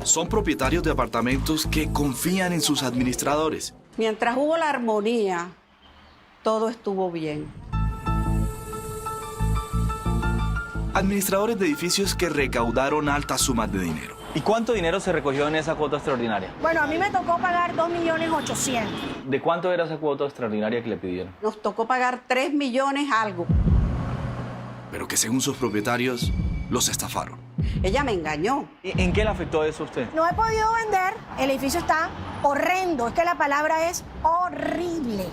Son propietarios de apartamentos que confían en sus administradores. Mientras hubo la armonía, todo estuvo bien. Administradores de edificios que recaudaron altas sumas de dinero. ¿Y cuánto dinero se recogió en esa cuota extraordinaria? Bueno, a mí me tocó pagar 2.800.000. ¿De cuánto era esa cuota extraordinaria que le pidieron? Nos tocó pagar 3 millones algo. Pero que según sus propietarios, los estafaron. Ella me engañó. ¿En qué le afectó eso a usted? No he podido vender, el edificio está horrendo, es que la palabra es horrible.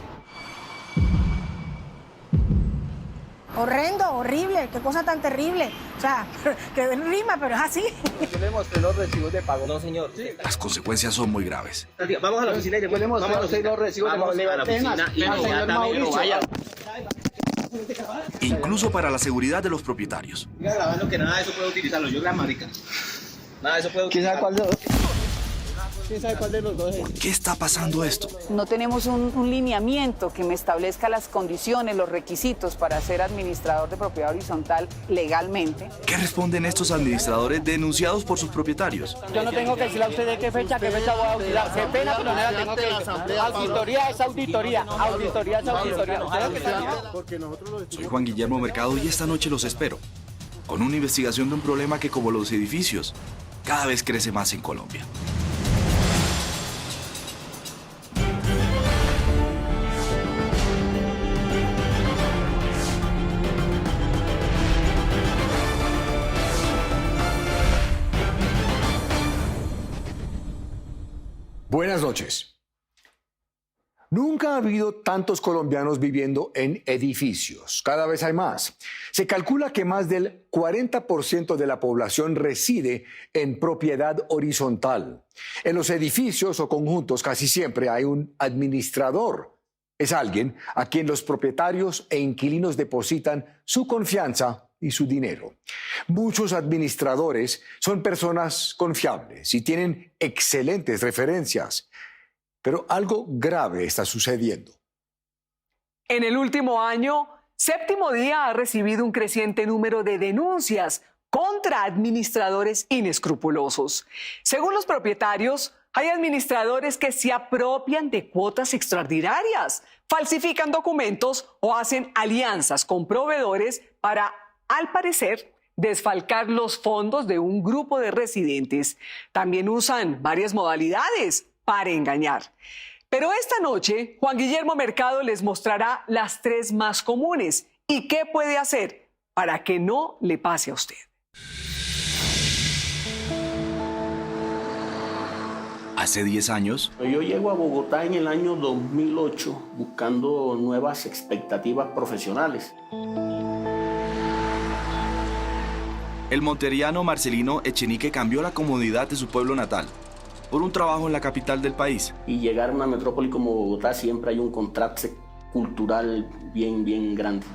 Horrendo, horrible, qué cosa tan terrible. O sea, que rima, pero es así. Yo le mostré los recibos de pago. No, señor. Sí. Las consecuencias son muy graves. Vamos a la oficina y después le mostré los recibos de pago. Vamos a la oficina inmediatamente, vaya. Incluso para la seguridad de los propietarios. Siga grabando que nada de eso puede utilizarlo. Yo gran marica. Nada de eso puede utilizarlo. ¿Quién sabe cuál de los dos es? ¿Por qué está pasando esto? No tenemos un lineamiento que me establezca las condiciones, los requisitos para ser administrador de propiedad horizontal legalmente. ¿Qué responden estos administradores denunciados por sus propietarios? Yo no tengo que decirle a usted de qué fecha voy a auditar. Qué pena, pero no la tengo que decir. Auditoría es auditoría. Auditoría es auditoría. Soy Juan Guillermo Mercado y esta noche los espero con una investigación de un problema que, como los edificios, cada vez crece más en Colombia. Buenas noches. Nunca ha habido tantos colombianos viviendo en edificios. Cada vez hay más. Se calcula que más del 40% de la población reside en propiedad horizontal. En los edificios o conjuntos casi siempre hay un administrador. Es alguien a quien los propietarios e inquilinos depositan su confianza y su dinero. Muchos administradores son personas confiables y tienen excelentes referencias, pero algo grave está sucediendo. En el último año, Séptimo Día ha recibido un creciente número de denuncias contra administradores inescrupulosos. Según los propietarios, hay administradores que se apropian de cuotas extraordinarias, falsifican documentos o hacen alianzas con proveedores para, al parecer, desfalcar los fondos de un grupo de residentes. También usan varias modalidades para engañar. Pero esta noche, Juan Guillermo Mercado les mostrará las 3 más comunes y qué puede hacer para que no le pase a usted. Hace 10 años, Yo llego a Bogotá en el año 2008 buscando nuevas expectativas profesionales. el monteriano Marcelino Echenique cambió la comodidad de su pueblo natal por un trabajo en la capital del país. Y llegar a una metrópoli como Bogotá siempre hay un contraste cultural bien grande.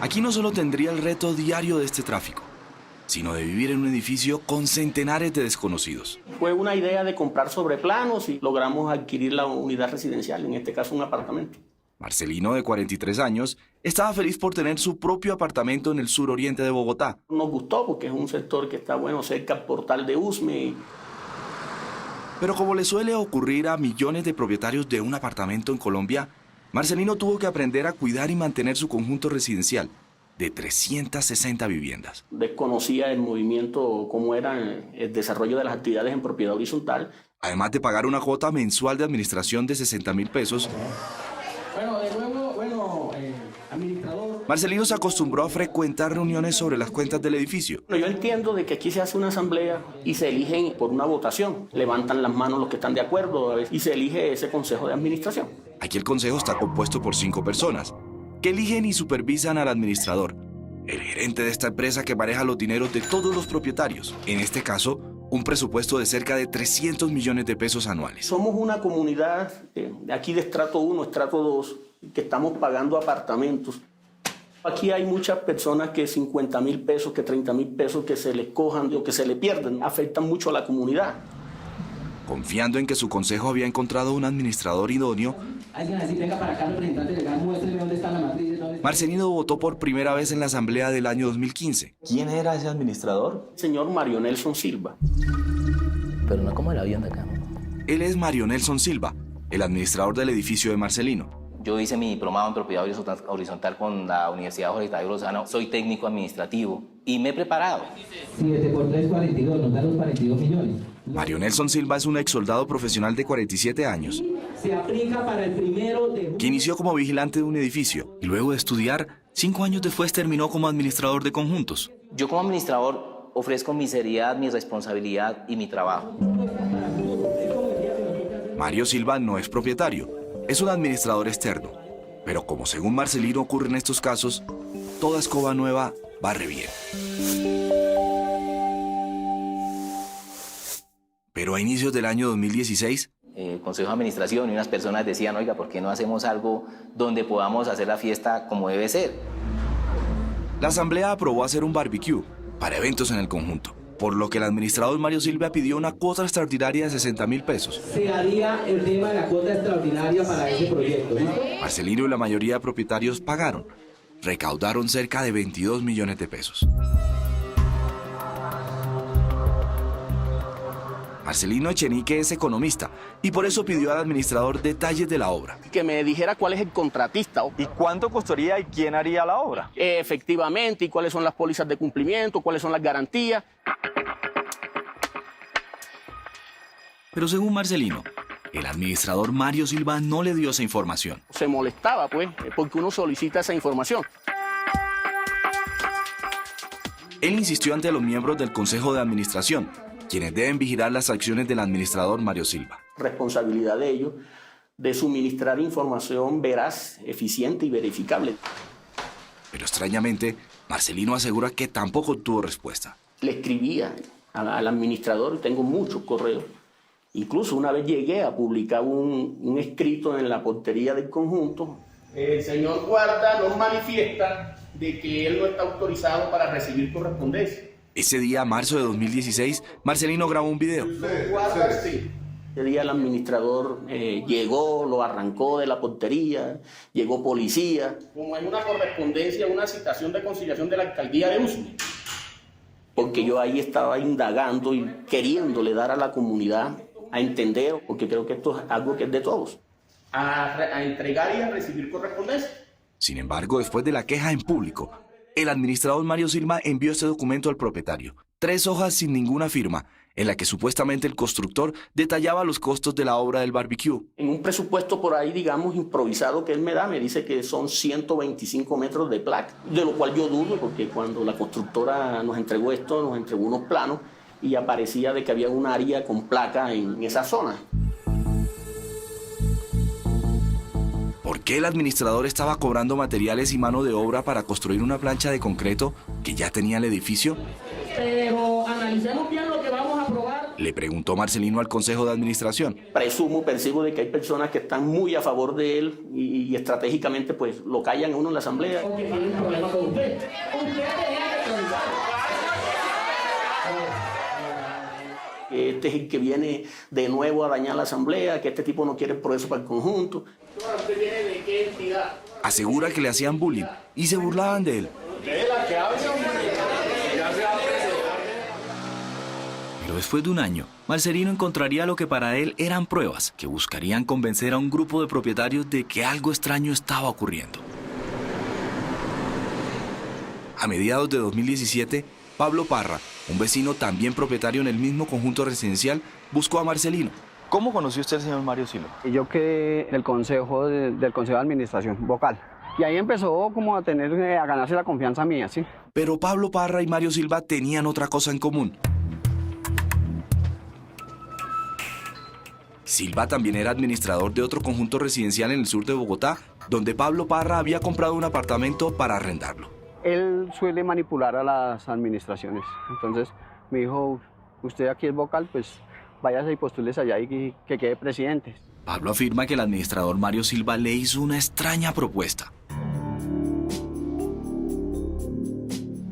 Aquí no solo tendría el reto diario de este tráfico, sino de vivir en un edificio con centenares de desconocidos. Fue una idea de comprar sobre planos y logramos adquirir la unidad residencial, en este caso un apartamento. Marcelino, de 43 años, estaba feliz por tener su propio apartamento en el suroriente de Bogotá. Nos gustó porque es un sector que está bueno cerca al portal de Usme. Pero como le suele ocurrir a millones de propietarios de un apartamento en Colombia, Marcelino tuvo que aprender a cuidar y mantener su conjunto residencial de 360 viviendas. Desconocía el movimiento, cómo era el desarrollo de las actividades en propiedad horizontal. Además de pagar una cuota mensual de administración de 60.000 pesos, Administrador. Marcelino se acostumbró a frecuentar reuniones sobre las cuentas del edificio. Yo entiendo de que aquí se hace una asamblea y se eligen por una votación. Levantan las manos los que están de acuerdo y se elige ese consejo de administración. Aquí el consejo está compuesto por 5 personas, que eligen y supervisan al administrador, el gerente de esta empresa que maneja los dineros de todos los propietarios. En este caso, un presupuesto de cerca de 300 millones de pesos anuales. Somos una comunidad de aquí de estrato 1, estrato 2, que estamos pagando apartamentos. Aquí hay muchas personas que 50.000 pesos, que 30.000 pesos que se les cojan o que se le pierden, afectan mucho a la comunidad. Confiando en que su consejo había encontrado un administrador idóneo, Alguien así, venga para acá, representante legal, muéstrele dónde está la matriz. Marcelino votó por primera vez en la asamblea del año 2015. ¿Quién era ese administrador? Señor Mario Nelson Silva. Pero no como el avión de acá, ¿no? Él es Mario Nelson Silva, el administrador del edificio de Marcelino. Yo hice mi diplomado en propiedad horizontal con la Universidad Jorge Tadeo Lozano. Soy técnico administrativo y me he preparado. 7 por 3, 42, nos dan los 42 millones. Mario Nelson Silva es un ex soldado profesional de 47 años. Se aplica para el 1 de que inició como vigilante de un edificio y luego de estudiar, 5 años después terminó como administrador de conjuntos. Yo como administrador ofrezco mi seriedad, mi responsabilidad y mi trabajo. Mario Silva no es propietario, es un administrador externo. Pero como según Marcelino ocurre en estos casos, toda escoba nueva barre bien. Pero a inicios del año 2016... El Consejo de Administración y unas personas decían, oiga, ¿por qué no hacemos algo donde podamos hacer la fiesta como debe ser? La asamblea aprobó hacer un barbecue para eventos en el conjunto, por lo que el administrador Mario Silva pidió una cuota extraordinaria de 60.000 pesos. Se haría el tema de la cuota extraordinaria para ese proyecto, ¿listo? Marcelino y la mayoría de propietarios pagaron. Recaudaron cerca de 22 millones de pesos. Marcelino Echenique es economista y por eso pidió al administrador detalles de la obra. Que me dijera cuál es el contratista. ¿Y cuánto costaría y quién haría la obra? Efectivamente, y cuáles son las pólizas de cumplimiento, cuáles son las garantías. Pero según Marcelino, el administrador Mario Silva no le dio esa información. Se molestaba, pues, porque uno solicita esa información. Él insistió ante los miembros del Consejo de Administración, quienes deben vigilar las acciones del administrador Mario Silva. Responsabilidad de ellos de suministrar información veraz, eficiente y verificable. Pero extrañamente, Marcelino asegura que tampoco obtuvo respuesta. Le escribía al administrador, tengo muchos correos. Incluso una vez llegué a publicar un escrito en la portería del conjunto. El señor guarda nos manifiesta de que él no está autorizado para recibir correspondencia. Ese día, marzo de 2016, Marcelino grabó un video. Ese día el administrador llegó, lo arrancó de la portería, llegó policía. Como hay una correspondencia, una citación de conciliación de la alcaldía de Usme. Porque yo ahí estaba indagando y queriéndole dar a la comunidad a entender, porque creo que esto es algo que es de todos. A entregar y a recibir correspondencia. Sin embargo, después de la queja en público, el administrador Mario Silva envió este documento al propietario. 3 hojas sin ninguna firma, en la que supuestamente el constructor detallaba los costos de la obra del barbecue. En un presupuesto por ahí, digamos, improvisado que él me da, me dice que son 125 metros de placa, de lo cual yo dudo, porque cuando la constructora nos entregó esto, nos entregó unos planos y aparecía de que había un área con placa en esa zona. ¿Por qué el administrador estaba cobrando materiales y mano de obra para construir una plancha de concreto que ya tenía el edificio? Pero analicemos bien lo que vamos a aprobar. Le preguntó Marcelino al Consejo de Administración. Percibo de que hay personas que están muy a favor de él y estratégicamente pues lo callan a uno en la asamblea. Porque tiene un problema con usted. Usted tenía que revisar. Este es el que viene de nuevo a dañar la asamblea, que este tipo no quiere el progreso para el conjunto. ¿Usted viene de qué entidad? Asegura que le hacían bullying y se burlaban de él. Pero después de un año, Marcelino encontraría lo que para él eran pruebas que buscarían convencer a un grupo de propietarios de que algo extraño estaba ocurriendo. A mediados de 2017, Pablo Parra, un vecino también propietario en el mismo conjunto residencial, buscó a Marcelino. ¿Cómo conoció usted al señor Mario Silva? Yo quedé en el consejo del Consejo de Administración vocal. Y ahí empezó como a ganarse la confianza mía, ¿sí? Pero Pablo Parra y Mario Silva tenían otra cosa en común. Silva también era administrador de otro conjunto residencial en el sur de Bogotá, donde Pablo Parra había comprado un apartamento para arrendarlo. Él suele manipular a las administraciones. Entonces me dijo, usted aquí es vocal, pues váyase y postúlese allá y que quede presidente. Pablo afirma que el administrador Mario Silva le hizo una extraña propuesta.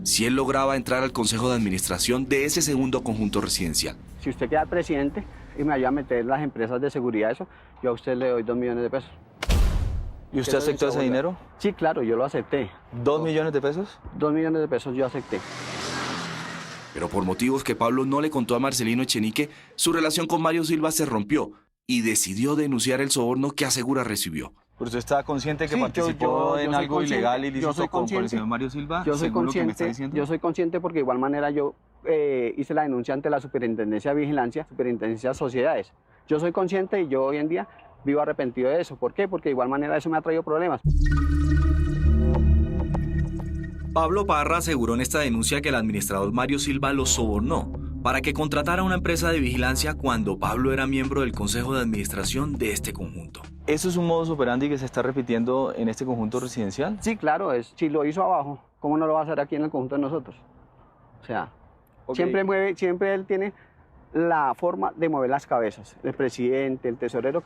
Si él lograba entrar al consejo de administración de ese segundo conjunto residencial. Si usted queda presidente y me ayuda a meter las empresas de seguridad, yo a usted le doy 2 millones de pesos. ¿Y usted aceptó ese dinero? Sí, claro, yo lo acepté. ¿2 millones de pesos? 2 millones de pesos yo acepté. Pero por motivos que Pablo no le contó a Marcelino Echenique, su relación con Mario Silva se rompió y decidió denunciar el soborno que asegura recibió. ¿Pero usted está consciente que Sí, participó en soy algo consciente, ilegal y yo soy ilícito con el consciente. señor Mario Silva? Yo soy según lo que me está consciente, diciendo? yo soy consciente porque de igual manera yo hice la denuncia ante la Superintendencia de Vigilancia, Superintendencia de Sociedades. Yo soy consciente y yo hoy en día vivo arrepentido de eso. ¿Por qué? Porque de igual manera eso me ha traído problemas. Pablo Parra aseguró en esta denuncia que el administrador Mario Silva lo sobornó para que contratara una empresa de vigilancia cuando Pablo era miembro del consejo de administración de este conjunto. ¿Eso es un modus operandi que se está repitiendo en este conjunto residencial? Sí, claro, si lo hizo abajo, ¿cómo no lo va a hacer aquí en el conjunto de nosotros? O sea, siempre él tiene la forma de mover las cabezas, el presidente, el tesorero.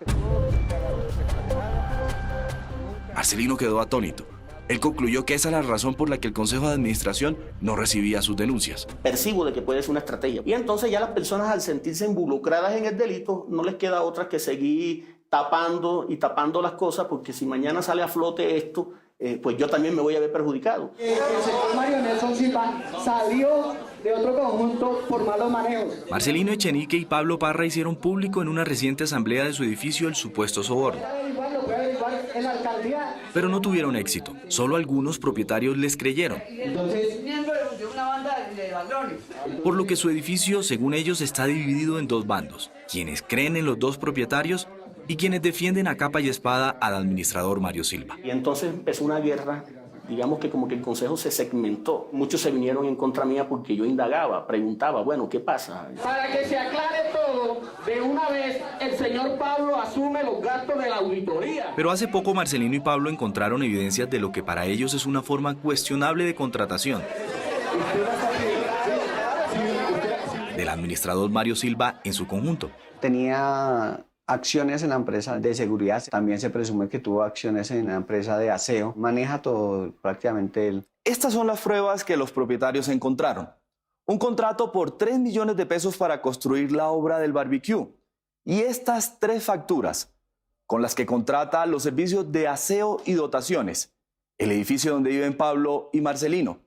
Marcelino quedó atónito. Él concluyó que esa es la razón por la que el Consejo de Administración no recibía sus denuncias. Percibo de que puede ser una estrategia. Y entonces ya las personas, al sentirse involucradas en el delito, no les queda otra que seguir tapando y tapando las cosas, porque si mañana sale a flote esto, pues yo también me voy a ver perjudicado. El señor Mario Nelson Silva salió de otro conjunto por malos manejos. Marcelino Echenique y Pablo Parra hicieron público en una reciente asamblea de su edificio el supuesto soborno. Pero no tuvieron éxito. Solo algunos propietarios les creyeron. Entonces, de una banda de ladrones. Por lo que su edificio, según ellos, está dividido en dos bandos. Quienes creen en los dos propietarios y quienes defienden a capa y espada al administrador Mario Silva. Y entonces empezó una guerra, digamos que como que el consejo se segmentó. Muchos se vinieron en contra mía porque yo indagaba, preguntaba, bueno, ¿qué pasa? para que se aclare todo, de una vez el señor Pablo asume los gastos de la auditoría. Pero hace poco Marcelino y Pablo encontraron evidencias de lo que para ellos es una forma cuestionable de contratación del administrador Mario Silva en su conjunto. Tenía acciones en la empresa de seguridad, también se presume que tuvo acciones en la empresa de aseo, maneja todo prácticamente él. Estas son las pruebas que los propietarios encontraron. Un contrato por 3 millones de pesos para construir la obra del barbecue. Y estas 3 facturas, con las que contrata los servicios de aseo y dotaciones, el edificio donde viven Pablo y Marcelino.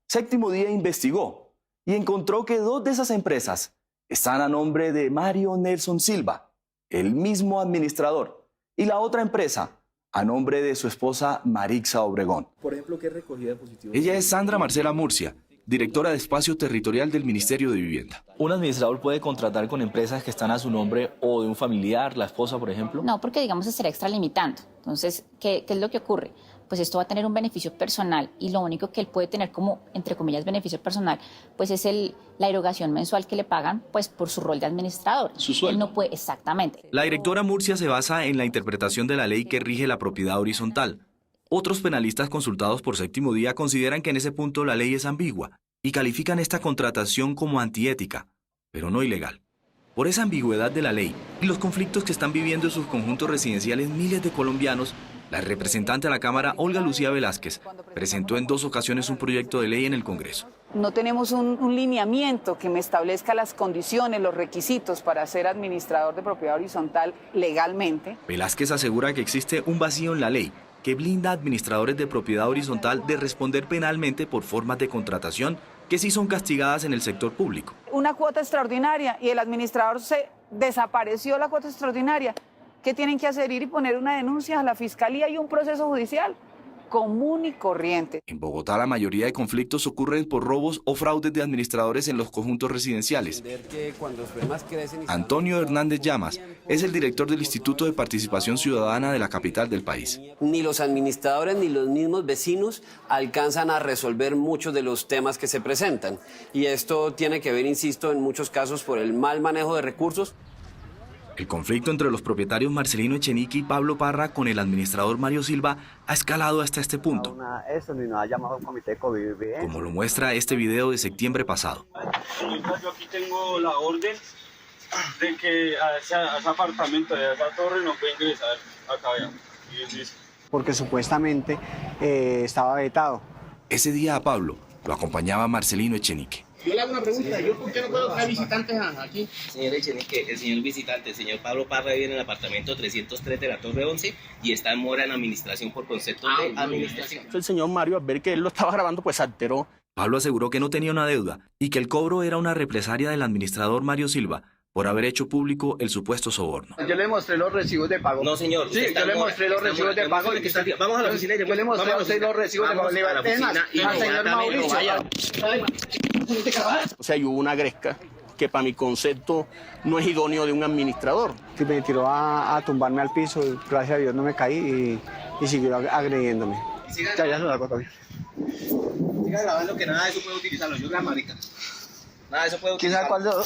Séptimo Día investigó y encontró que 2 de esas empresas están a nombre de Mario Nelson Silva, el mismo administrador, y la otra empresa a nombre de su esposa Marixa Obregón. Por ejemplo, ¿qué recogida de positivos? Ella es Sandra Marcela Murcia, directora de Espacio Territorial del Ministerio de Vivienda. ¿Un administrador puede contratar con empresas que están a su nombre o de un familiar, la esposa, por ejemplo? No, porque digamos se estaría extralimitando. Entonces, ¿qué es lo que ocurre? Pues esto va a tener un beneficio personal y lo único que él puede tener como, entre comillas, beneficio personal, pues es la erogación mensual que le pagan pues por su rol de administrador. Su sueldo. Él no puede, exactamente. La directora Murcia se basa en la interpretación de la ley que rige la propiedad horizontal. Otros penalistas consultados por Séptimo Día consideran que en ese punto la ley es ambigua y califican esta contratación como antiética, pero no ilegal. Por esa ambigüedad de la ley y los conflictos que están viviendo en sus conjuntos residenciales miles de colombianos, la representante a la Cámara, Olga Lucía Velázquez, presentó en 2 ocasiones un proyecto de ley en el Congreso. No tenemos un lineamiento que me establezca las condiciones, los requisitos para ser administrador de propiedad horizontal legalmente. Velázquez asegura que existe un vacío en la ley que blinda a administradores de propiedad horizontal de responder penalmente por formas de contratación que sí son castigadas en el sector público. Una cuota extraordinaria y el administrador se desapareció la cuota extraordinaria. ¿Qué tienen que hacer? Ir y poner una denuncia a la fiscalía y un proceso judicial común y corriente. En Bogotá la mayoría de conflictos ocurren por robos o fraudes de administradores en los conjuntos residenciales. Antonio Hernández Llamas es el director del Instituto de Participación Ciudadana de la capital del país. Ni los administradores ni los mismos vecinos alcanzan a resolver muchos de los temas que se presentan. Y esto tiene que ver, insisto, en muchos casos por el mal manejo de recursos. El conflicto entre los propietarios Marcelino Echenique y Pablo Parra con el administrador Mario Silva ha escalado hasta este punto, como lo muestra este video de septiembre pasado. Yo aquí tengo la orden de que a ese apartamento, a esa torre no puede ingresar acá, vean. Porque supuestamente estaba vetado. Ese día a Pablo lo acompañaba Marcelino Echenique. Yo le hago una pregunta, ¿yo por qué no puedo traer visitantes aquí? Señor Echenique, el señor visitante, el señor Pablo Parra, vive en el apartamento 303 de la Torre 11 y está en mora en administración por concepto de administración. El señor Mario, al ver que él lo estaba grabando, pues se alteró. Pablo aseguró que no tenía una deuda y que el cobro era una represalia del administrador Mario Silva por haber hecho público el supuesto soborno. Yo le mostré los recibos de pago. No, señor. Sí, yo le mostré los recibos de pago. Vamos a la oficina y yo le mostré a usted los recibos de pago. Le al señor Mauricio. O sea, hubo una gresca que para mi concepto no es idóneo de un administrador. Sí, me tiró a tumbarme al piso, gracias a Dios no me caí y siguió agrediéndome. Ya se lo hago todavía. Siga grabando que nada de eso puede utilizarlo. Yo gran marica. Nada de eso puede utilizarlo.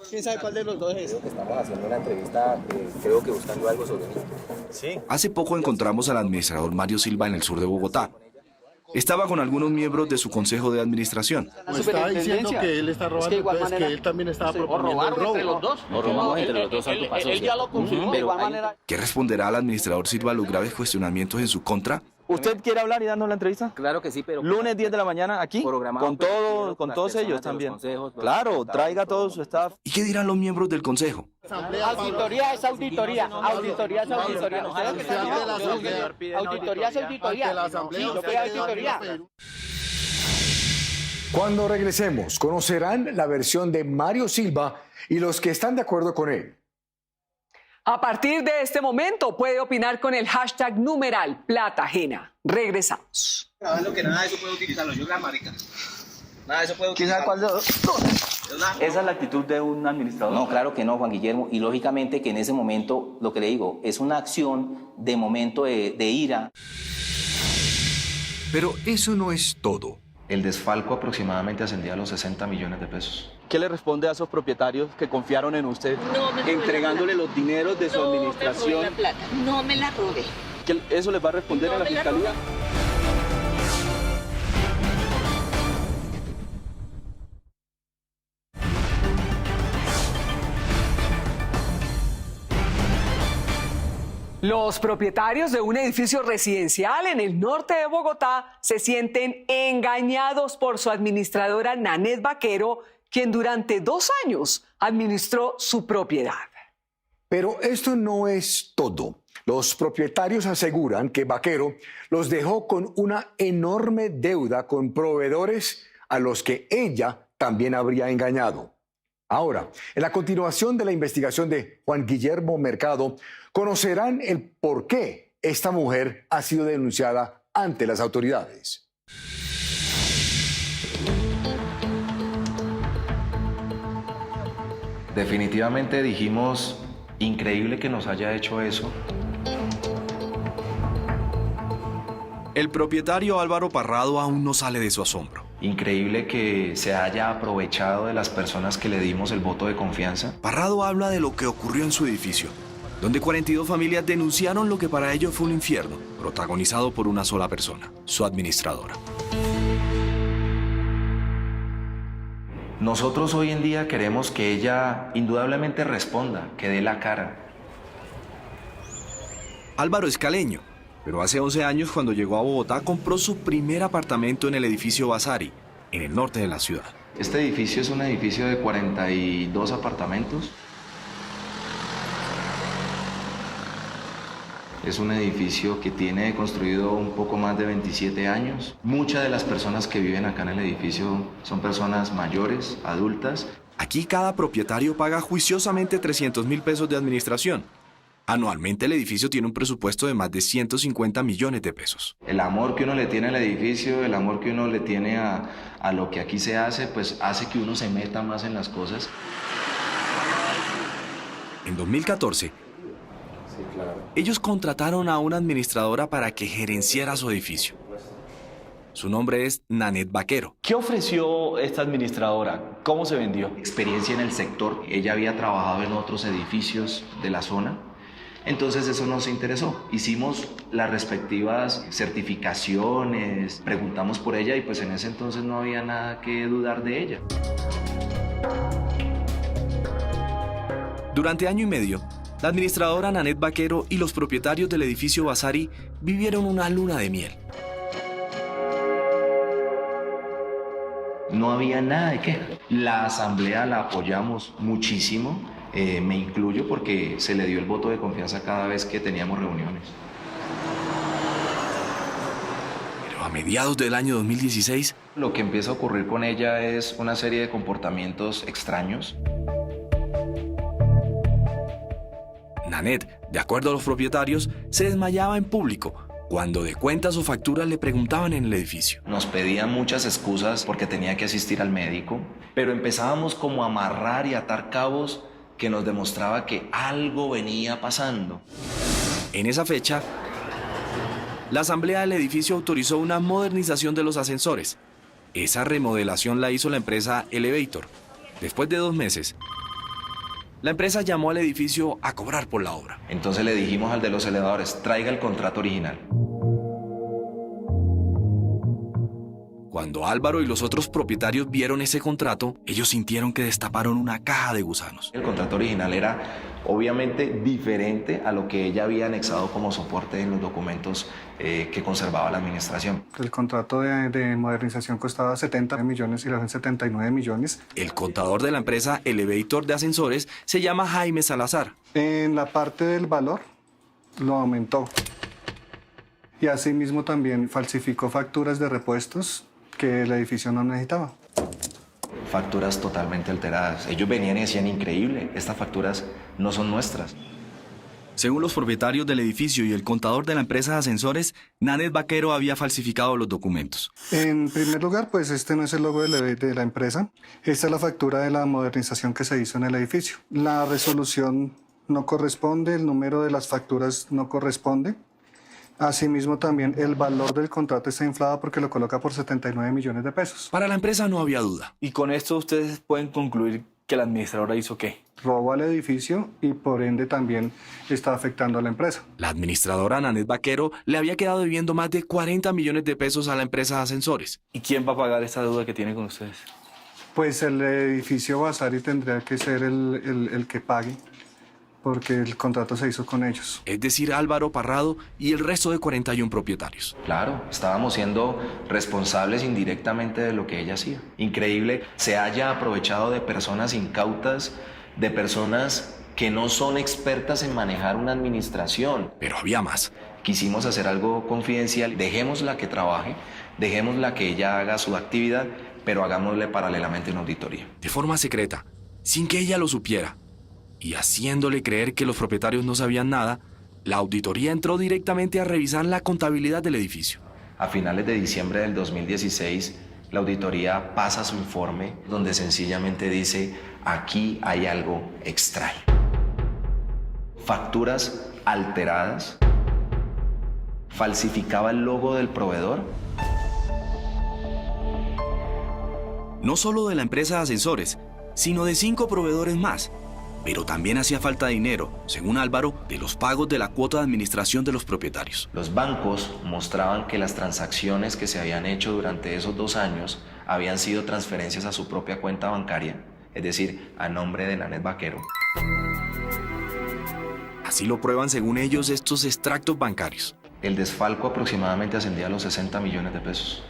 ¿Quién sabe cuál de los dos es? Estamos haciendo una entrevista, creo que buscando algo sobre mí. Sí. Hace poco encontramos al administrador Mario Silva en el sur de Bogotá. Estaba con algunos miembros de su consejo de administración. Está diciendo que él está robando, entonces que él también estaba proponiendo el robo. Entre los dos. No robamos entre los dos, alto paso. Él ya lo confirmó. Pero ¿Qué responderá al administrador Silva a los graves cuestionamientos en su contra? ¿Usted quiere hablar y darnos la entrevista? Claro que sí, pero... Lunes 10 de la mañana aquí, Programado, con todos ellos también. Claro, traiga todo su staff. ¿Y qué dirán los miembros del consejo? Auditoría es auditoría. Auditoría es auditoría. Auditoría es auditoría. Sí, yo voy a auditoría. Cuando regresemos, conocerán la versión de Mario Silva y los que están de acuerdo con él. A partir de este momento puede opinar con el hashtag numeral plata ajena. Regresamos. Grabando que nada de eso puede utilizarlo. Yo gran marica. Nada de eso puede ¿Quién sabe utilizarlo. cuál de los? ¿Esa es la actitud de un administrador? No, claro que no, Juan Guillermo. Y lógicamente que en ese momento, lo que le digo, es una acción de momento de ira. Pero eso no es todo. El desfalco aproximadamente ascendía a los 60 millones de pesos. ¿Qué le responde a esos propietarios que confiaron en usted, entregándole los dineros de su administración? No me robé la plata, no me la robé. ¿Eso les va a responder a la fiscalía? Los propietarios de un edificio residencial en el norte de Bogotá se sienten engañados por su administradora Nanet Vaquero, quien durante 2 años administró su propiedad. Pero esto no es todo. Los propietarios aseguran que Vaquero los dejó con una enorme deuda con proveedores a los que ella también habría engañado. Ahora, en la continuación de la investigación de Juan Guillermo Mercado, conocerán el por qué esta mujer ha sido denunciada ante las autoridades. Definitivamente dijimos, increíble que nos haya hecho eso. El propietario Álvaro Parrado aún no sale de su asombro. Increíble que se haya aprovechado de las personas que le dimos el voto de confianza. Parrado habla de lo que ocurrió en su edificio, donde 42 familias denunciaron lo que para ellos fue un infierno, protagonizado por una sola persona, su administradora. Nosotros hoy en día queremos que ella indudablemente responda, que dé la cara. Álvaro es caleño, pero hace 11 años cuando llegó a Bogotá compró su primer apartamento en el edificio Vasari, en el norte de la ciudad. Este edificio es un edificio de 42 apartamentos. Es un edificio que tiene construido un poco más de 27 años. Muchas de las personas que viven acá en el edificio son personas mayores, adultas. Aquí cada propietario paga juiciosamente 300.000 pesos de administración. Anualmente el edificio tiene un presupuesto de más de 150 millones de pesos. El amor que uno le tiene al edificio, el amor que uno le tiene a lo que aquí se hace, pues hace que uno se meta más en las cosas. En 2014, ellos contrataron a una administradora para que gerenciara su edificio. Su nombre es Nanet Vaquero. ¿Qué ofreció esta administradora? ¿Cómo se vendió? Experiencia en el sector. Ella había trabajado en otros edificios de la zona. Entonces eso nos interesó. Hicimos las respectivas certificaciones, preguntamos por ella y pues en ese entonces no había nada que dudar de ella. Durante año y medio, la administradora Nanet Vaquero y los propietarios del edificio Vasari vivieron una luna de miel. No había nada de queja. La asamblea la apoyamos muchísimo, me incluyo porque se le dio el voto de confianza cada vez que teníamos reuniones. Pero a mediados del año 2016... Lo que empieza a ocurrir con ella es una serie de comportamientos extraños. Nanette, de acuerdo a los propietarios, se desmayaba en público cuando de cuentas o facturas le preguntaban en el edificio. Nos pedían muchas excusas porque tenía que asistir al médico, pero empezábamos como a amarrar y atar cabos que nos demostraba que algo venía pasando. En esa fecha, la asamblea del edificio autorizó una modernización de los ascensores. Esa remodelación la hizo la empresa Elevator. Después de 2 meses, la empresa llamó al edificio a cobrar por la obra. Entonces le dijimos al de los elevadores, traiga el contrato original. Cuando Álvaro y los otros propietarios vieron ese contrato, ellos sintieron que destaparon una caja de gusanos. El contrato original era obviamente diferente a lo que ella había anexado como soporte en los documentos que conservaba la administración. El contrato de modernización costaba 70 millones y la hacen 79 millones. El contador de la empresa Elevator de ascensores se llama Jaime Salazar. En la parte del valor lo aumentó. Y asimismo también falsificó facturas de repuestos que el edificio no necesitaba. Facturas totalmente alteradas. Ellos venían y decían, increíble, estas facturas no son nuestras. Según los propietarios del edificio y el contador de la empresa de ascensores, Nanette Vaquero había falsificado los documentos. En primer lugar, pues este no es el logo de la empresa. Esta es la factura de la modernización que se hizo en el edificio. La resolución no corresponde, el número de las facturas no corresponde. Asimismo, también el valor del contrato está inflado porque lo coloca por 79 millones de pesos. Para la empresa no había duda. Y con esto ustedes pueden concluir que la administradora hizo ¿qué? Robo al edificio y por ende también está afectando a la empresa. La administradora Nanette Vaquero le había quedado debiendo más de 40 millones de pesos a la empresa de ascensores. ¿Y quién va a pagar esta deuda que tiene con ustedes? Pues el edificio Vasari tendría que ser el que pague, porque el contrato se hizo con ellos. Es decir, Álvaro Parrado y el resto de 41 propietarios. Claro, estábamos siendo responsables indirectamente de lo que ella hacía. Increíble se haya aprovechado de personas incautas, de personas que no son expertas en manejar una administración. Pero había más. Quisimos hacer algo confidencial, dejémosla que trabaje, dejémosla que ella haga su actividad, pero hagámosle paralelamente una auditoría. De forma secreta, sin que ella lo supiera. Y haciéndole creer que los propietarios no sabían nada, la auditoría entró directamente a revisar la contabilidad del edificio. A finales de diciembre del 2016, la auditoría pasa su informe donde sencillamente dice, aquí hay algo extraño. Facturas alteradas, falsificaba el logo del proveedor. No solo de la empresa de ascensores, sino de 5 proveedores más. Pero también hacía falta dinero, según Álvaro, de los pagos de la cuota de administración de los propietarios. Los bancos mostraban que las transacciones que se habían hecho durante esos 2 años habían sido transferencias a su propia cuenta bancaria, es decir, a nombre de Nanette Vaquero. Así lo prueban, según ellos, estos extractos bancarios. El desfalco aproximadamente ascendía a los 60 millones de pesos.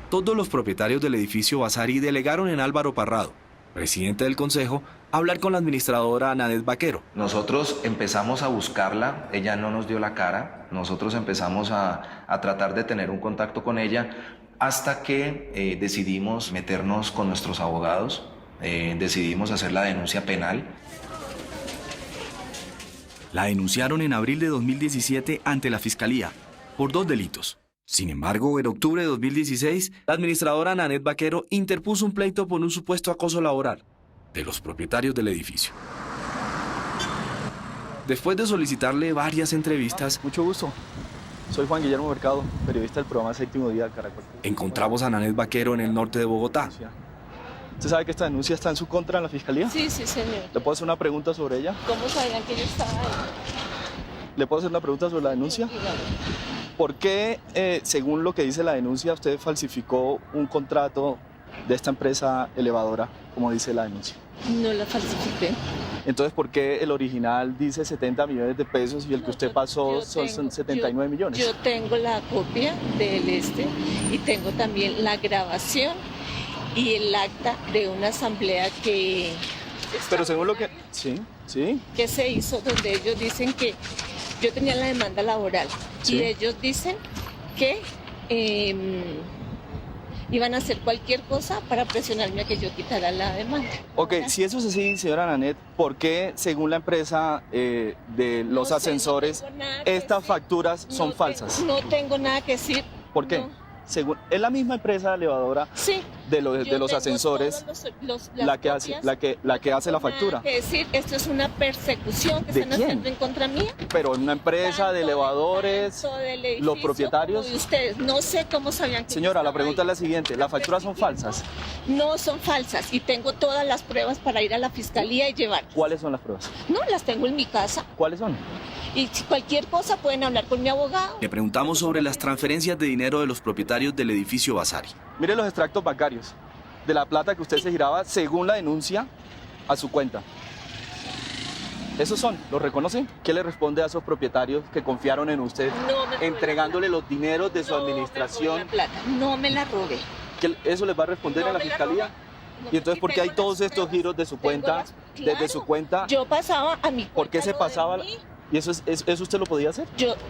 Todos los propietarios del edificio Vasari delegaron en Álvaro Parrado, presidente del consejo, a hablar con la administradora Nanette Vaquero. Nosotros empezamos a buscarla, ella no nos dio la cara, nosotros empezamos a tratar de tener un contacto con ella hasta que decidimos meternos con nuestros abogados, decidimos hacer la denuncia penal. La denunciaron en abril de 2017 ante la Fiscalía por 2 delitos. Sin embargo, en octubre de 2016, la administradora Nanette Vaquero interpuso un pleito por un supuesto acoso laboral de los propietarios del edificio. Después de solicitarle varias entrevistas, mucho gusto. Soy Juan Guillermo Mercado, periodista del programa Séptimo Día Caracol. Encontramos a Nanette Vaquero en el norte de Bogotá. ¿Usted sabe que esta denuncia está en su contra en la fiscalía? Sí, sí, señor. ¿Le puedo hacer una pregunta sobre ella? ¿Cómo sabían que yo estaba ahí? ¿Le puedo hacer una pregunta sobre la denuncia? ¿Por qué, según lo que dice la denuncia, usted falsificó un contrato de esta empresa elevadora, como dice la denuncia? No la falsifiqué. Entonces, ¿por qué el original dice 70 millones de pesos y el que usted pasó son 79 millones? Yo tengo la copia del y tengo también la grabación y el acta de una asamblea que... Pero según lo que... Sí. Que se hizo donde ellos dicen que yo tenía la demanda laboral y ellos dicen que iban a hacer cualquier cosa para presionarme a que yo quitara la demanda. Ok, si eso es así, señora Nanette, ¿por qué, según la empresa de los ascensores, estas facturas son falsas? No tengo nada que decir. ¿Por qué? No. Según, es la misma empresa elevadora de los ascensores la que hace la factura. Que decir, esto es una persecución que están haciendo en contra mía. Pero una empresa de elevadores, los propietarios. Y ustedes, no sé cómo sabían que... Señora, la pregunta es la siguiente, ¿las facturas son falsas? No son falsas y tengo todas las pruebas para ir a la fiscalía y llevar. ¿Cuáles son las pruebas? No, las tengo en mi casa. ¿Cuáles son? Y si cualquier cosa pueden hablar con mi abogado. Le preguntamos sobre las transferencias de dinero de los propietarios del edificio Vasari. Mire los extractos bancarios de la plata que usted se giraba según la denuncia a su cuenta. ¿Esos son? ¿Los reconoce? ¿Qué le responde a esos propietarios que confiaron en usted entregándole los dineros de su administración? No me la robé. ¿Eso les va a responder en la fiscalía? Y entonces, ¿por qué hay todos estos giros de su cuenta? Desde su cuenta. Yo pasaba a mi cuenta. ¿Por qué se pasaba? ¿Y eso usted lo podía hacer?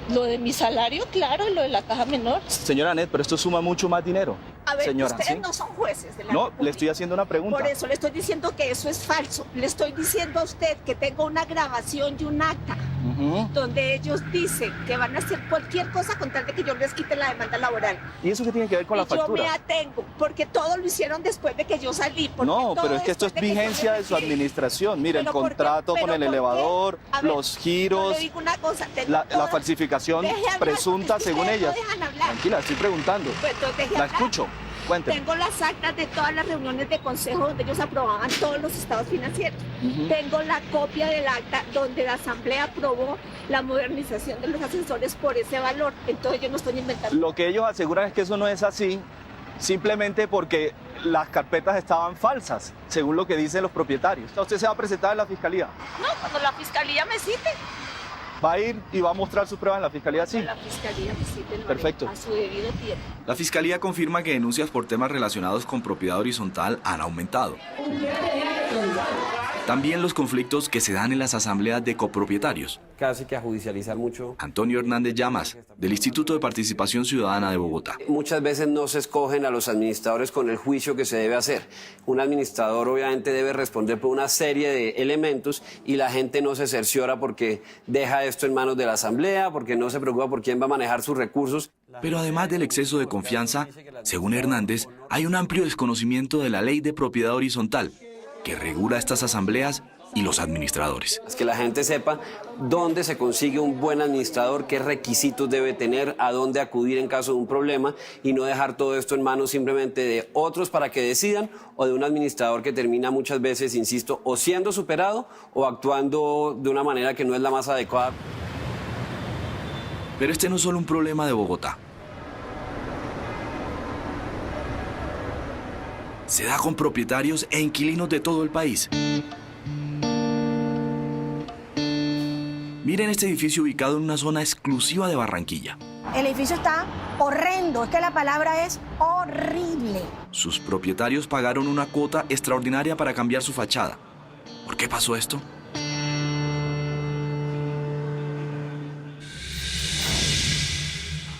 Lo de mi salario, claro, y lo de la caja menor. Señora Nanette, pero esto suma mucho más dinero. A ver, señora, ustedes no son jueces de la No, República. le estoy haciendo una pregunta. Por eso le estoy diciendo que eso es falso. Le estoy diciendo a usted que tengo una grabación y un acta donde ellos dicen que van a hacer cualquier cosa con tal de que yo les quite la demanda laboral. ¿Y eso qué tiene que ver con la factura? Yo me atengo, porque todo lo hicieron después de que yo salí. No, pero es que esto es vigencia de su administración. Mire, el contrato con el elevador, los giros, le digo una cosa, la falsificación presunta según ellas. Tranquila, estoy preguntando. La escucho. Cuénteme. Tengo las actas de todas las reuniones de consejo donde ellos aprobaban todos los estados financieros. Tengo la copia del acta donde la asamblea aprobó la modernización de los ascensores por ese valor. Entonces yo no estoy inventando. Lo que ellos aseguran es que eso no es así, simplemente porque las carpetas estaban falsas, según lo que dicen los propietarios. ¿Usted se va a presentar en la fiscalía? No, cuando la fiscalía me cite. ¿Va a ir y va a mostrar sus pruebas en la fiscalía? Sí. La fiscalía me cite, Perfecto. A su debido tiempo. La fiscalía confirma que denuncias por temas relacionados con propiedad horizontal han aumentado. También los conflictos que se dan en las asambleas de copropietarios. Casi que a judicializar mucho. Antonio Hernández Llamas, del Instituto de Participación Ciudadana de Bogotá. Muchas veces no se escogen a los administradores con el juicio que se debe hacer. Un administrador obviamente debe responder por una serie de elementos y la gente no se cerciora porque deja esto en manos de la asamblea, porque no se preocupa por quién va a manejar sus recursos. Pero además del exceso de confianza, según Hernández, hay un amplio desconocimiento de la ley de propiedad horizontal, que regula estas asambleas y los administradores. Es que la gente sepa dónde se consigue un buen administrador, qué requisitos debe tener, a dónde acudir en caso de un problema y no dejar todo esto en manos simplemente de otros para que decidan o de un administrador que termina muchas veces, insisto, o siendo superado o actuando de una manera que no es la más adecuada. Pero este no es solo un problema de Bogotá. Se da con propietarios e inquilinos de todo el país. Miren este edificio ubicado en una zona exclusiva de Barranquilla. El edificio está horrendo, es que la palabra es horrible. Sus propietarios pagaron una cuota extraordinaria para cambiar su fachada. ¿Por qué pasó esto?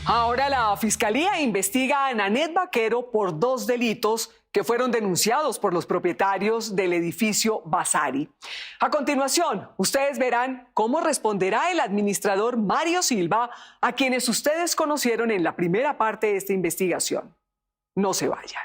Ahora la Fiscalía investiga a Nanette Vaquero por 2 delitos que fueron denunciados por los propietarios del edificio Vasari. A continuación, ustedes verán cómo responderá el administrador Mario Silva, a quienes ustedes conocieron en la primera parte de esta investigación. No se vayan.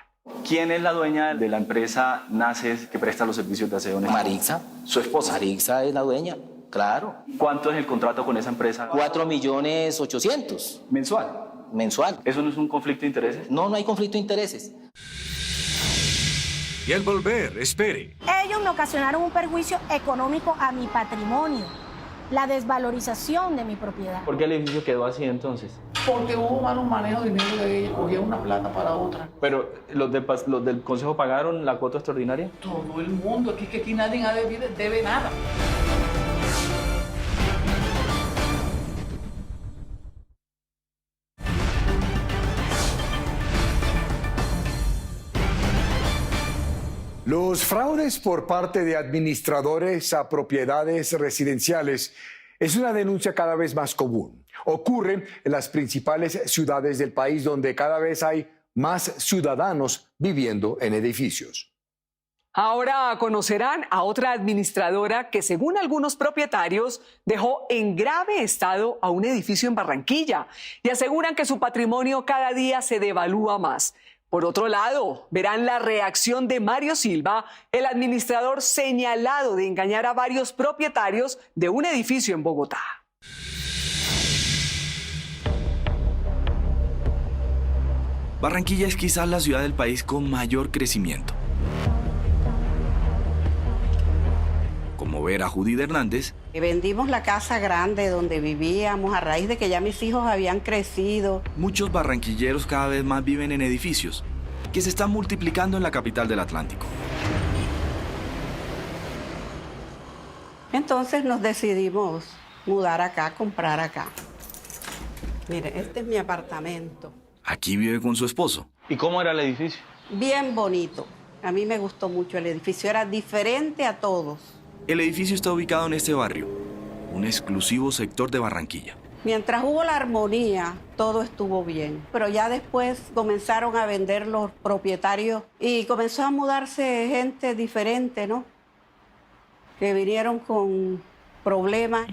¿Quién es la dueña de la empresa NACES que presta los servicios de aseo? Marixa. ¿Su esposa? Marixa es la dueña, claro. ¿Cuánto es el contrato con esa empresa? 4.800.000. ¿Mensual? Mensual. ¿Eso no es un conflicto de intereses? No, no hay conflicto de intereses. Y al volver, espere. Ellos me ocasionaron un perjuicio económico a mi patrimonio, la desvalorización de mi propiedad. ¿Por qué el edificio quedó así entonces? Porque hubo malos manejos de dinero de ella, cogía una plata para otra. ¿Pero los del consejo pagaron la cuota extraordinaria? Todo el mundo, aquí nadie debe nada. Los fraudes por parte de administradores a propiedades residenciales es una denuncia cada vez más común. Ocurre en las principales ciudades del país, donde cada vez hay más ciudadanos viviendo en edificios. Ahora conocerán a otra administradora que, según algunos propietarios, dejó en grave estado a un edificio en Barranquilla y aseguran que su patrimonio cada día se devalúa más. Por otro lado, verán la reacción de Mario Silva, el administrador señalado de engañar a varios propietarios de un edificio en Bogotá. Barranquilla es quizás la ciudad del país con mayor crecimiento. Como ver a Judith Hernández. Vendimos la casa grande donde vivíamos a raíz de que ya mis hijos habían crecido. Muchos barranquilleros cada vez más viven en edificios que se están multiplicando en la capital del Atlántico. Entonces nos decidimos mudar acá, comprar acá. Mire, este es mi apartamento. Aquí vive con su esposo. ¿Y cómo era el edificio? Bien bonito. A mí me gustó mucho el edificio, era diferente a todos. El edificio está ubicado en este barrio, un exclusivo sector de Barranquilla. Mientras hubo la armonía, todo estuvo bien. Pero ya después comenzaron a vender los propietarios y comenzó a mudarse gente diferente, ¿no? Que vinieron con problemas.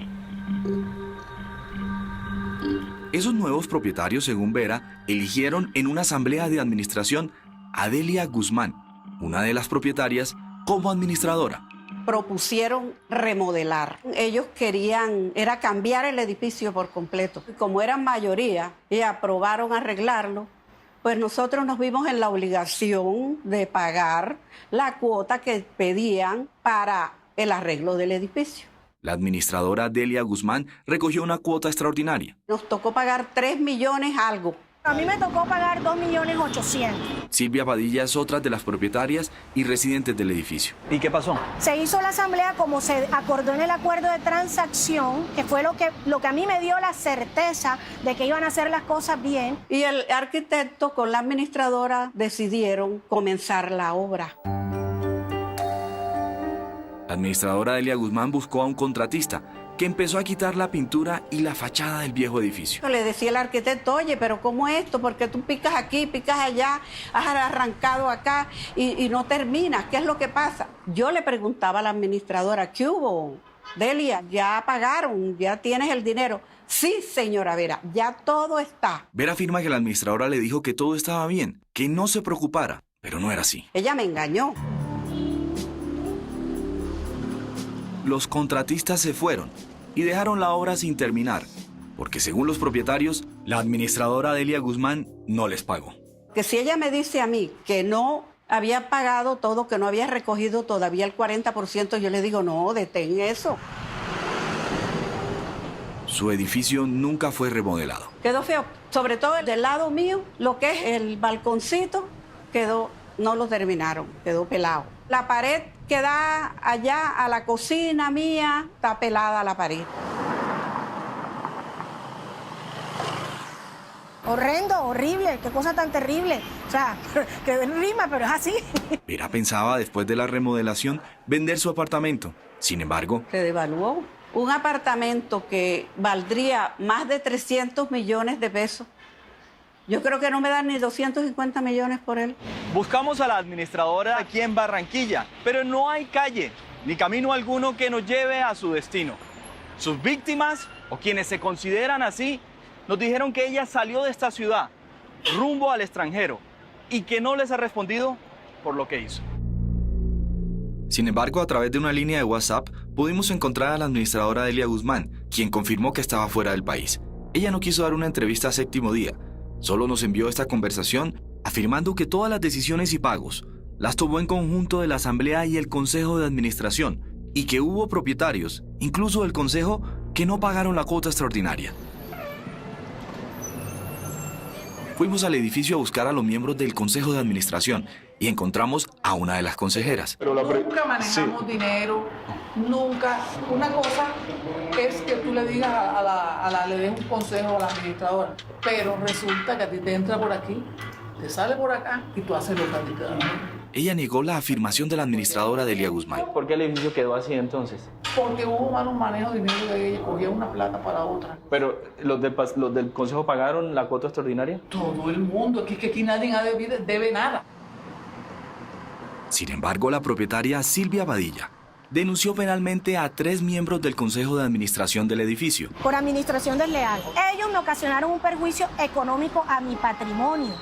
Esos nuevos propietarios, según Vera, eligieron en una asamblea de administración a Delia Guzmán, una de las propietarias, como administradora. Propusieron remodelar. Ellos querían, era cambiar el edificio por completo. Como eran mayoría y aprobaron arreglarlo, pues nosotros nos vimos en la obligación de pagar la cuota que pedían para el arreglo del edificio. La administradora Delia Guzmán recogió una cuota extraordinaria. Nos tocó pagar 3 millones algo. A mí me tocó pagar 2.800.000. Silvia Padilla es otra de las propietarias y residentes del edificio. ¿Y qué pasó? Se hizo la asamblea como se acordó en el acuerdo de transacción, que fue lo que a mí me dio la certeza de que iban a hacer las cosas bien. Y el arquitecto con la administradora decidieron comenzar la obra. La administradora Delia Guzmán buscó a un contratista que empezó a quitar la pintura y la fachada del viejo edificio. Le decía el arquitecto, oye, pero ¿cómo es esto? Porque tú picas aquí, picas allá, has arrancado acá y no terminas. ¿Qué es lo que pasa? Yo le preguntaba a la administradora, ¿qué hubo? Delia, ya pagaron, ya tienes el dinero. Sí, señora Vera, ya todo está. Vera afirma que la administradora le dijo que todo estaba bien, que no se preocupara, pero no era así. Ella me engañó. Los contratistas se fueron y dejaron la obra sin terminar, porque según los propietarios, la administradora Delia Guzmán no les pagó. Que si ella me dice a mí que no había pagado todo, que no había recogido todavía el 40%, yo le digo, no, detén eso. Su edificio nunca fue remodelado. Quedó feo, sobre todo del lado mío, lo que es el balconcito, no lo terminaron, quedó pelado. La pared que da allá a la cocina mía, está pelada la pared. Horrendo, horrible, qué cosa tan terrible. O sea, que rima, pero es así. Vera pensaba, después de la remodelación, vender su apartamento. Sin embargo, se devaluó. Un apartamento que valdría más de 300 millones de pesos. Yo creo que no me dan ni 250 millones por él. Buscamos a la administradora aquí en Barranquilla, pero no hay calle ni camino alguno que nos lleve a su destino. Sus víctimas, o quienes se consideran así, nos dijeron que ella salió de esta ciudad rumbo al extranjero y que no les ha respondido por lo que hizo. Sin embargo, a través de una línea de WhatsApp, pudimos encontrar a la administradora Delia Guzmán, quien confirmó que estaba fuera del país. Ella no quiso dar una entrevista a Séptimo Día. Solo nos envió esta conversación afirmando que todas las decisiones y pagos las tomó en conjunto de la Asamblea y el Consejo de Administración y que hubo propietarios, incluso del Consejo, que no pagaron la cuota extraordinaria. Fuimos al edificio a buscar a los miembros del Consejo de Administración y encontramos a una de las consejeras. Nunca manejamos dinero, nunca. Una cosa es que tú le digas le des un consejo a la administradora, pero resulta que a ti te entra por aquí, te sale por acá y tú haces lo que a ti te da. ella negó la afirmación de la administradora Delia Guzmán. ¿Por qué el edificio quedó así entonces? Porque hubo malos manejos de dinero de ella, cogía una plata para otra. Pero los del consejo pagaron la cuota extraordinaria. Todo el mundo, que aquí nadie debe nada. Sin embargo, la propietaria Silvia Badilla denunció penalmente a 3 miembros del Consejo de Administración del edificio. Por administración desleal. Ellos me ocasionaron un perjuicio económico a mi patrimonio,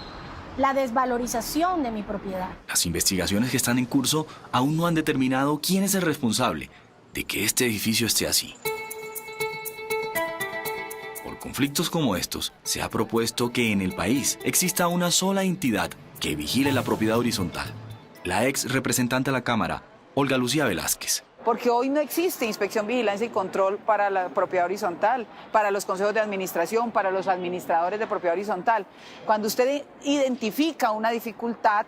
la desvalorización de mi propiedad. Las investigaciones que están en curso aún no han determinado quién es el responsable de que este edificio esté así. Por conflictos como estos, se ha propuesto que en el país exista una sola entidad que vigile la propiedad horizontal. La ex representante a la Cámara, Olga Lucía Velázquez. Porque hoy no existe inspección, vigilancia y control para la propiedad horizontal, para los consejos de administración, para los administradores de propiedad horizontal. Cuando usted identifica una dificultad,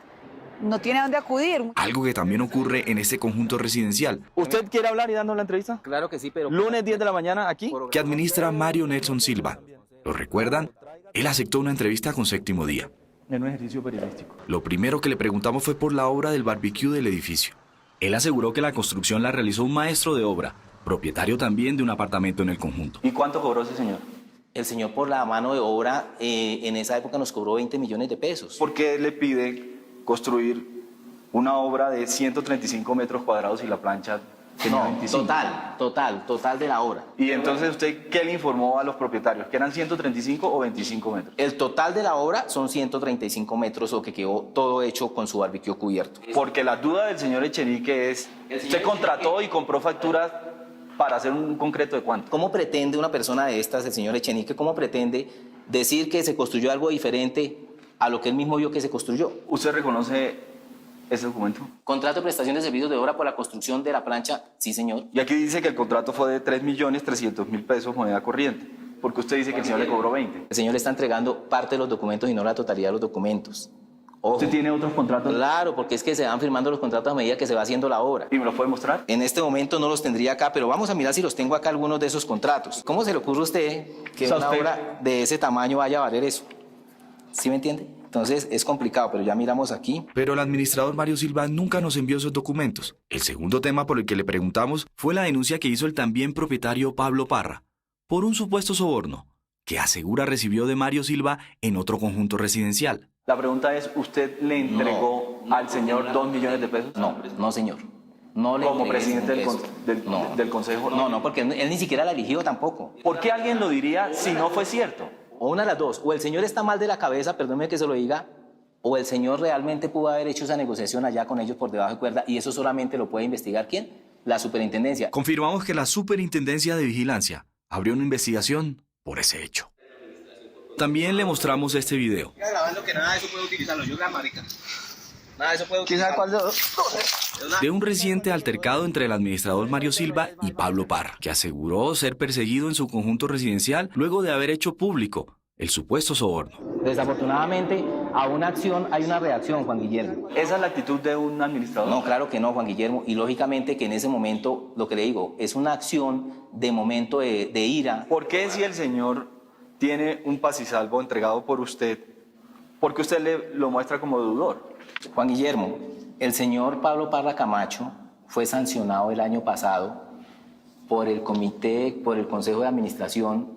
no tiene a dónde acudir. Algo que también ocurre en este conjunto residencial. ¿Usted quiere hablar y darnos la entrevista? Claro que sí, pero... Lunes 10 de la mañana, aquí. Que administra Mario Nelson Silva. ¿Lo recuerdan? Él aceptó una entrevista con Séptimo Día. En un ejercicio periodístico. Lo primero que le preguntamos fue por la obra del barbecue del edificio. Él aseguró que la construcción la realizó un maestro de obra, propietario también de un apartamento en el conjunto. ¿Y cuánto cobró ese señor? El señor por la mano de obra en esa época nos cobró 20 millones de pesos. ¿Por qué le pide construir una obra de 135 metros cuadrados y la plancha tenía 25? Total de la obra. ¿Y entonces usted qué le informó a los propietarios? ¿Que eran 135 o 25 metros? El total de la obra son 135 metros, o que quedó todo hecho con su barbecue cubierto. Porque la duda del señor Echenique es, ¿usted contrató y compró facturas para hacer un concreto de cuánto? ¿Cómo pretende una persona de estas, el señor Echenique, cómo pretende decir que se construyó algo diferente a lo que él mismo vio que se construyó? ¿Usted reconoce ese documento? Contrato de prestación de servicios de obra por la construcción de la plancha, sí, señor. Y aquí dice que el contrato fue de 3.300.000 pesos moneda corriente. Porque usted dice que el señor le cobró 20. El señor le está entregando parte de los documentos y no la totalidad de los documentos. Ojo. ¿Usted tiene otros contratos? Claro, porque es que se van firmando los contratos a medida que se va haciendo la obra. ¿Y me los puede mostrar? En este momento no los tendría acá, pero vamos a mirar si los tengo acá algunos de esos contratos. ¿Cómo se le ocurre a usted que una obra de ese tamaño vaya a valer eso? ¿Sí me entiende? Entonces es complicado, pero ya miramos aquí. Pero el administrador Mario Silva nunca nos envió esos documentos. El segundo tema por el que le preguntamos fue la denuncia que hizo el también propietario Pablo Parra por un supuesto soborno que asegura recibió de Mario Silva en otro conjunto residencial. La pregunta es, ¿usted le entregó al señor 2 millones de pesos? No, señor. No le como entregué presidente del consejo. No, porque él ni siquiera la eligió tampoco. ¿Por qué alguien lo diría si no fue cierto? O una de las dos, o el señor está mal de la cabeza, perdóneme que se lo diga, o el señor realmente pudo haber hecho esa negociación allá con ellos por debajo de cuerda, y eso solamente lo puede investigar ¿quién? La superintendencia. Confirmamos que la Superintendencia de Vigilancia abrió una investigación por ese hecho. También le mostramos este video. Grabando que nada de eso puede utilizarlo, yo gran marica. Nada de eso puede utilizarlo. De un reciente altercado entre el administrador Mario Silva y Pablo Parra, que aseguró ser perseguido en su conjunto residencial luego de haber hecho público el supuesto soborno. Desafortunadamente, a una acción hay una reacción, Juan Guillermo. ¿Esa es la actitud de un administrador? No, claro que no, Juan Guillermo. Y lógicamente que en ese momento, lo que le digo, es una acción de momento de ira. ¿Por qué si el señor tiene un paz y salvo entregado por usted, por qué usted lo muestra como deudor? Juan Guillermo, el señor Pablo Parra Camacho fue sancionado el año pasado por el comité, por el Consejo de Administración,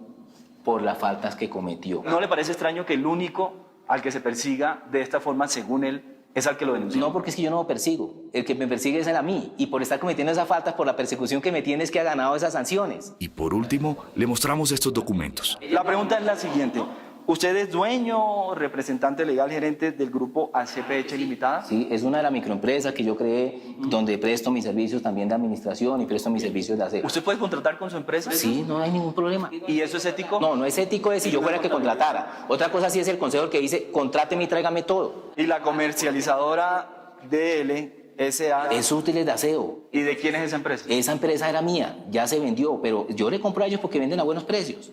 por las faltas que cometió. ¿No le parece extraño que el único al que se persiga de esta forma, según él, es al que lo denunció? No, porque es que yo no lo persigo. El que me persigue es él a mí. Y por estar cometiendo esas faltas, por la persecución que me tiene, es que ha ganado esas sanciones. Y por último, le mostramos estos documentos. La pregunta es la siguiente. ¿Usted es dueño, representante legal, gerente del grupo ACPH Limitada? Sí, es una de las microempresas que yo creé, donde presto mis servicios también de administración y presto mis servicios de aseo. ¿Usted puede contratar con su empresa? Sí, no hay ningún problema. ¿Y eso es ético? No, no es ético si yo fuera el que contratara. Otra cosa sí es el consejo el que dice, contráteme y tráigame todo. ¿Y la comercializadora DL S.A. Es útiles de aseo. ¿Y de quién es esa empresa? Esa empresa era mía, ya se vendió, pero yo le compro a ellos porque venden a buenos precios.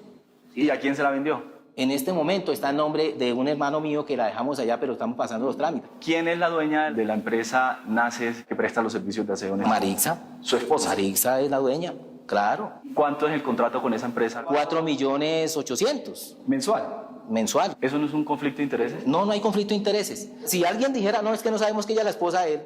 ¿Y a quién se la vendió? En este momento está el nombre de un hermano mío que la dejamos allá, pero estamos pasando los trámites. ¿Quién es la dueña de la empresa NACES que presta los servicios de aseo? Marixa. ¿Su esposa? Marixa es la dueña, claro. ¿Cuánto es el contrato con esa empresa? 4.800.000. ¿Mensual? mensual. ¿Eso no es un conflicto de intereses? No, no hay conflicto de intereses. Si alguien dijera, no, es que no sabemos que ella es la esposa de él,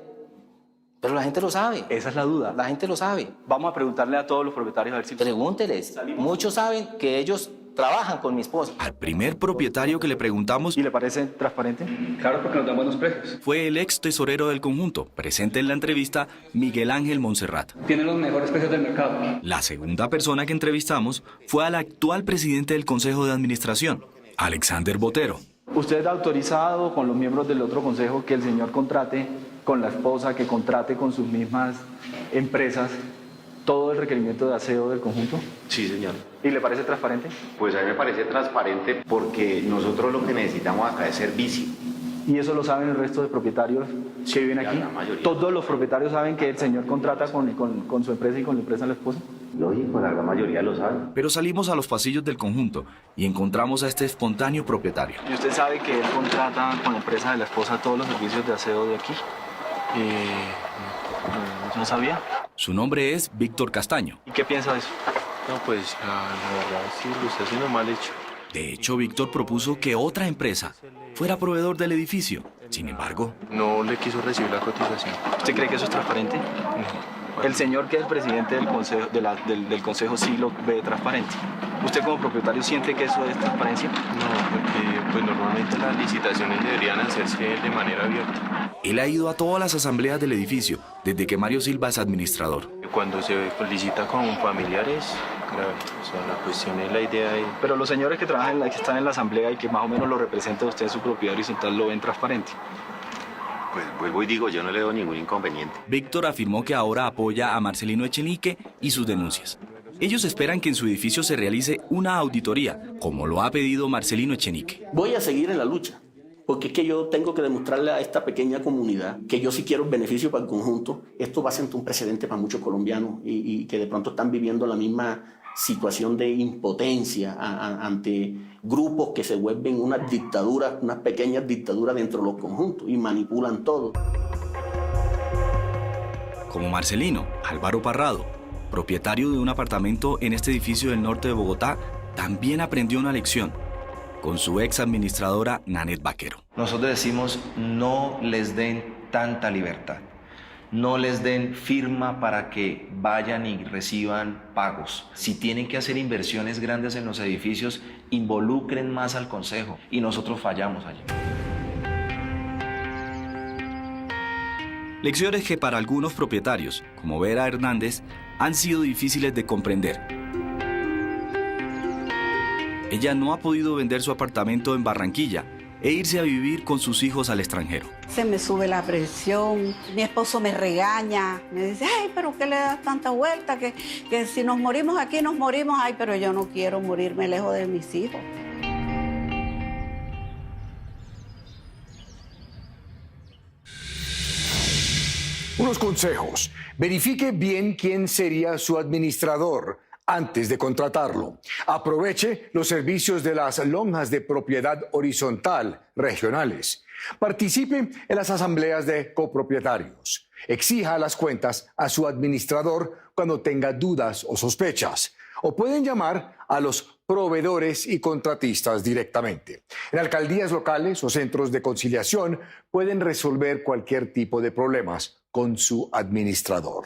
pero la gente lo sabe. Esa es la duda. La gente lo sabe. Vamos a preguntarle a todos los propietarios a ver si... Pregúnteles. Muchos saben que ellos trabajan con mi esposa. Al primer propietario que le preguntamos... ¿Y le parece transparente? Claro, porque nos dan buenos precios. Fue el ex tesorero del conjunto, presente en la entrevista, Miguel Ángel Montserrat. Tienen los mejores precios del mercado. La segunda persona que entrevistamos fue al actual presidente del Consejo de Administración, Alexander Botero. ¿Usted ha autorizado con los miembros del otro consejo que el señor contrate con la esposa, que contrate con sus mismas empresas todo el requerimiento de aseo del conjunto? Sí, señor. ¿Y le parece transparente? Pues a mí me parece transparente porque nosotros lo que necesitamos acá es servicio. ¿Y eso lo saben el resto de propietarios que viven aquí? La mayoría. ¿Todos los propietarios saben que el señor contrata con su empresa y con la empresa de la esposa? Lógico, la gran mayoría lo sabe. Pero salimos a los pasillos del conjunto y encontramos a este espontáneo propietario. ¿Y usted sabe que él contrata con la empresa de la esposa todos los servicios de aseo de aquí? ¿No sabía? Su nombre es Víctor Castaño. ¿Y qué piensa de eso? No, pues la verdad sí lo está haciendo mal hecho. De hecho, Víctor propuso que otra empresa fuera proveedor del edificio. Sin embargo, no le quiso recibir la cotización. ¿Usted cree que eso es transparente? No. El señor que es presidente del consejo, del consejo sí lo ve transparente. ¿Usted como propietario siente que eso es transparencia? No, porque pues normalmente las licitaciones deberían hacerse de manera abierta. Él ha ido a todas las asambleas del edificio desde que Mario Silva es administrador. Cuando se licita con familiares, claro, o sea, la cuestión es la idea de... Pero los señores que trabajan, que están en la asamblea y que más o menos lo representa usted en su propiedad horizontal, ¿lo ven transparente? Pues vuelvo y digo, yo no le veo ningún inconveniente. Víctor afirmó que ahora apoya a Marcelino Echenique y sus denuncias. Ellos esperan que en su edificio se realice una auditoría, como lo ha pedido Marcelino Echenique. Voy a seguir en la lucha, porque es que yo tengo que demostrarle a esta pequeña comunidad que yo sí quiero el beneficio para el conjunto. Esto va a sentar un precedente para muchos colombianos y que de pronto están viviendo la misma situación de impotencia ante grupos que se vuelven unas dictaduras, unas pequeñas dictaduras dentro de los conjuntos y manipulan todo. Como Marcelino, Álvaro Parrado, propietario de un apartamento en este edificio del norte de Bogotá, también aprendió una lección con su ex administradora Nanet Vaquero. Nosotros decimos, no les den tanta libertad. No les den firma para que vayan y reciban pagos. Si tienen que hacer inversiones grandes en los edificios, involucren más al consejo. Y nosotros fallamos allí. Lecciones que para algunos propietarios, como Vera Hernández, han sido difíciles de comprender. Ella no ha podido vender su apartamento en Barranquilla e irse a vivir con sus hijos al extranjero. Se me sube la presión, mi esposo me regaña, me dice, ay, pero ¿qué le das tanta vuelta? Que si nos morimos aquí, nos morimos, ay, pero yo no quiero morirme lejos de mis hijos. Unos consejos. Verifique bien quién sería su administrador antes de contratarlo. Aproveche los servicios de las lonjas de propiedad horizontal regionales. Participe en las asambleas de copropietarios. Exija las cuentas a su administrador cuando tenga dudas o sospechas. O pueden llamar a los proveedores y contratistas directamente. En alcaldías locales o centros de conciliación pueden resolver cualquier tipo de problemas con su administrador.